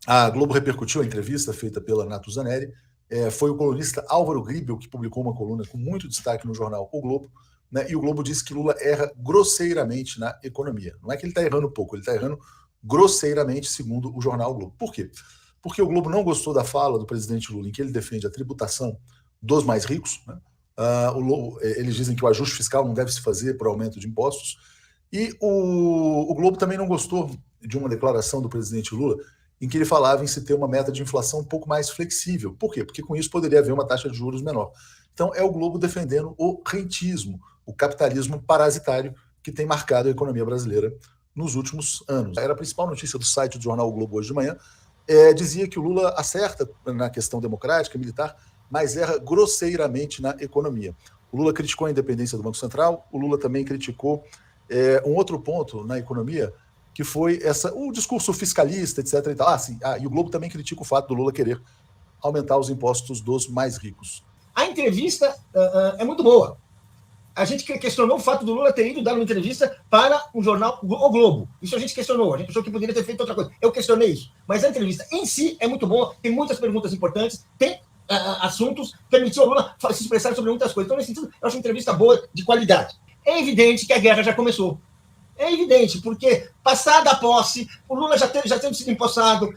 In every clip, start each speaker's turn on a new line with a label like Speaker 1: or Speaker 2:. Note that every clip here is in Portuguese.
Speaker 1: A Globo repercutiu a entrevista feita pela Natuzaneri. Foi o colunista Álvaro Gribel que publicou uma coluna com muito destaque no jornal O Globo, né? E o Globo disse que Lula erra grosseiramente na economia. Não é que ele está errando pouco, ele está errando grosseiramente, segundo o jornal O Globo. Por quê? Porque o Globo não gostou da fala do presidente Lula em que ele defende a tributação dos mais ricos, né? Eles dizem que o ajuste fiscal não deve se fazer por aumento de impostos. E o Globo também não gostou de uma declaração do presidente Lula em que ele falava em se ter uma meta de inflação um pouco mais flexível. Por quê? Porque com isso poderia haver uma taxa de juros menor. Então é o Globo defendendo o rentismo, o capitalismo parasitário que tem marcado a economia brasileira nos últimos anos. Era a principal notícia do site do jornal O Globo hoje de manhã. Dizia que o Lula acerta na questão democrática, militar, mas erra grosseiramente na economia. O Lula criticou a independência do Banco Central, o Lula também criticou um outro ponto na economia, que foi o discurso fiscalista, etc. E, tal. E o Globo também critica o fato do Lula querer aumentar os impostos dos mais ricos.
Speaker 2: A entrevista é muito boa. A gente questionou o fato do Lula ter ido dar uma entrevista para o jornal O Globo. Isso a gente questionou. A gente pensou que poderia ter feito outra coisa. Eu questionei isso. Mas a entrevista em si é muito boa, tem muitas perguntas importantes, tem assuntos, permitiu ao Lula se expressar sobre muitas coisas. Então, nesse sentido, eu acho uma entrevista boa, de qualidade. É evidente que a guerra já começou. É evidente, porque passada a posse, o Lula já tendo sido empossado,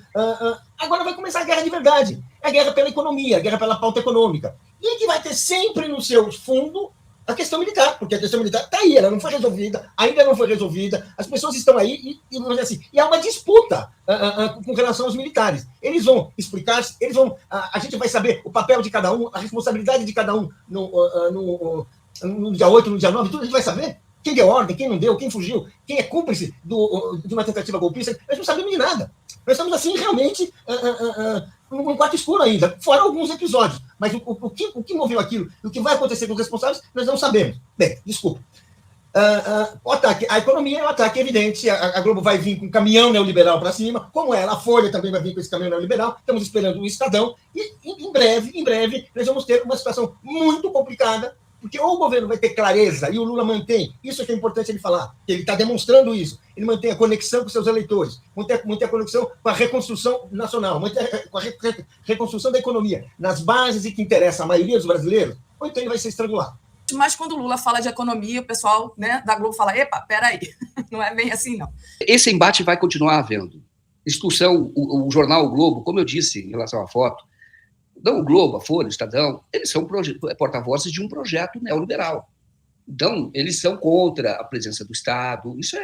Speaker 2: agora vai começar a guerra de verdade. É a guerra pela economia, a guerra pela pauta econômica. E que vai ter sempre no seu fundo a questão militar, porque a questão militar está aí, ela não foi resolvida, ainda não foi resolvida, as pessoas estão aí e há uma disputa com relação aos militares. Eles vão explicar, a gente vai saber o papel de cada um, a responsabilidade de cada um no dia 8, no dia 9, tudo a gente vai saber. Quem deu ordem, quem não deu, quem fugiu, quem é cúmplice de uma tentativa golpista, nós não sabemos de nada. Nós estamos, assim, realmente num quarto escuro ainda, fora alguns episódios. Mas o que moveu aquilo, o que vai acontecer com os responsáveis, nós não sabemos. Bem, desculpa. O ataque à economia é um ataque evidente. A Globo vai vir com um caminhão neoliberal para cima, como ela, a Folha também vai vir com esse caminhão neoliberal. Estamos esperando o Estadão. E, em breve, nós vamos ter uma situação muito complicada, porque ou o governo vai ter clareza, e o Lula mantém, isso é que é importante ele falar, ele está demonstrando isso, ele mantém a conexão com seus eleitores, mantém a conexão com a reconstrução nacional, mantém com a reconstrução da economia, nas bases e que interessa a maioria dos brasileiros, ou então ele vai ser estrangulado.
Speaker 3: Mas quando o Lula fala de economia, o pessoal, né, da Globo fala, epa, peraí, não é bem assim, não.
Speaker 4: Esse embate vai continuar havendo. Discussão, o jornal O Globo, como eu disse em relação à foto, não, o Globo, a Folha, o Estadão, eles são porta-vozes de um projeto neoliberal. Então, eles são contra a presença do Estado. Isso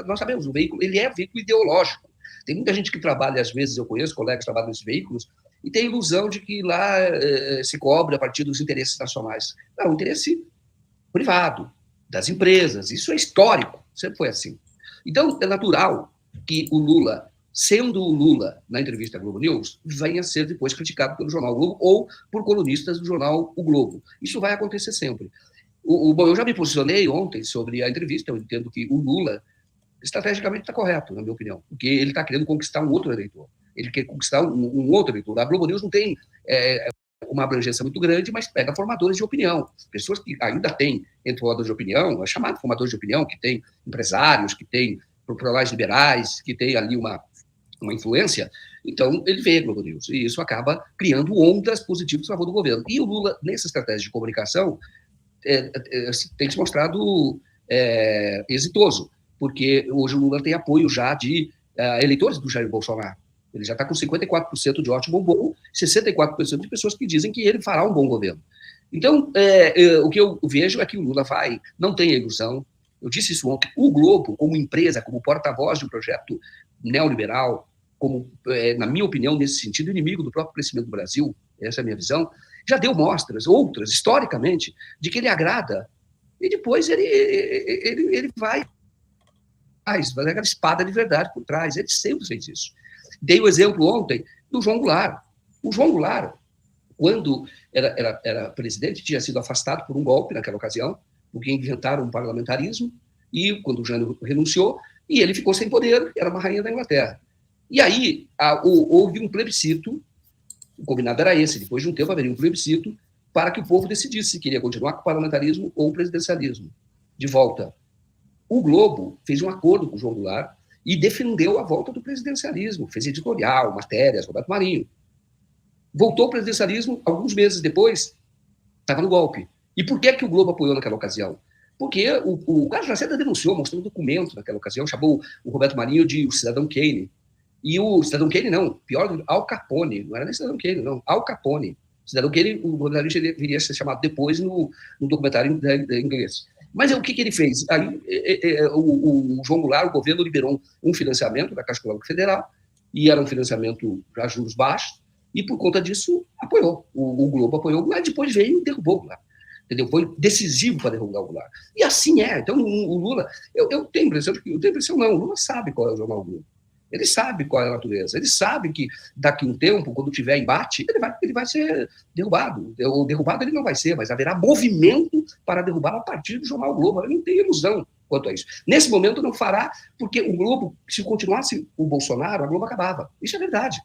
Speaker 4: nós sabemos, o veículo ele é veículo ideológico. Tem muita gente que trabalha, às vezes, eu conheço colegas que trabalham nesses veículos, e tem a ilusão de que lá se cobre a partir dos interesses nacionais. Não, o interesse privado, das empresas. Isso é histórico, sempre foi assim. Então, é natural que o Lula, sendo o Lula, na entrevista à Globo News, venha a ser depois criticado pelo jornal o Globo ou por colunistas do jornal O Globo. Isso vai acontecer sempre. Bom, eu já me posicionei ontem sobre a entrevista, eu entendo que o Lula, estrategicamente, está correto, na minha opinião, porque ele está querendo conquistar um outro eleitor. Ele quer conquistar um outro eleitor. A Globo News não tem uma abrangência muito grande, mas pega formadores de opinião, pessoas que ainda têm, entre formadores de opinião, é chamado formadores de opinião, que tem empresários, que tem profissionais liberais, que tem ali uma influência, então ele vê a Globo News, e isso acaba criando ondas positivas a favor do governo. E o Lula, nessa estratégia de comunicação, tem se mostrado exitoso, porque hoje o Lula tem apoio já de eleitores do Jair Bolsonaro. Ele já está com 54% de ótimo bom, 64% de pessoas que dizem que ele fará um bom governo. Então, o que eu vejo é que o Lula não tem ilusão. Eu disse isso ontem, o Globo, como empresa, como porta-voz de um projeto neoliberal, como, na minha opinião, nesse sentido, inimigo do próprio crescimento do Brasil, essa é a minha visão, já deu mostras, outras, historicamente, de que ele agrada, e depois ele vai fazer aquela espada de verdade por trás. Ele sempre fez isso. Dei o exemplo ontem do João Goulart. O João Goulart, quando era presidente, tinha sido afastado por um golpe naquela ocasião, porque inventaram um parlamentarismo, e quando o Jânio renunciou, e ele ficou sem poder, era uma rainha da Inglaterra. E aí houve um plebiscito, o combinado era esse, depois de um tempo haveria um plebiscito para que o povo decidisse se queria continuar com o parlamentarismo ou o presidencialismo. De volta. O Globo fez um acordo com o João Goulart e defendeu a volta do presidencialismo, fez editorial, matérias, Roberto Marinho. Voltou ao presidencialismo, alguns meses depois, estava no golpe. E por que o Globo apoiou naquela ocasião? Porque o Carlos Lacerda denunciou, mostrou um documento naquela ocasião, chamou o Roberto Marinho de o Cidadão Kane. E o Cidadão Kane, não, pior, Al Capone, não era nem Cidadão Kane, não, Al Capone. Cidadão Kane, o Roberto Marinho viria a ser chamado depois no documentário em inglês. Mas o que ele fez? Aí, o João Goulart, o governo liberou um financiamento da Caixa Econômica Federal, e era um financiamento para juros baixos, e por conta disso apoiou. O Globo apoiou o Goulart, depois veio e derrubou o Goulart. Entendeu? Foi decisivo para derrubar o Goulart. E assim é. Então, o Lula, eu tenho a impressão, não, o Lula sabe qual é o jornal Globo. Ele sabe qual é a natureza. Ele sabe que daqui a um tempo, quando tiver embate, ele vai ser derrubado. Ou derrubado ele não vai ser, mas haverá movimento para derrubar a partir do jornal Globo. Eu não tenho ilusão quanto a isso. Nesse momento não fará, porque o Globo, se continuasse o Bolsonaro, a Globo acabava. Isso é verdade.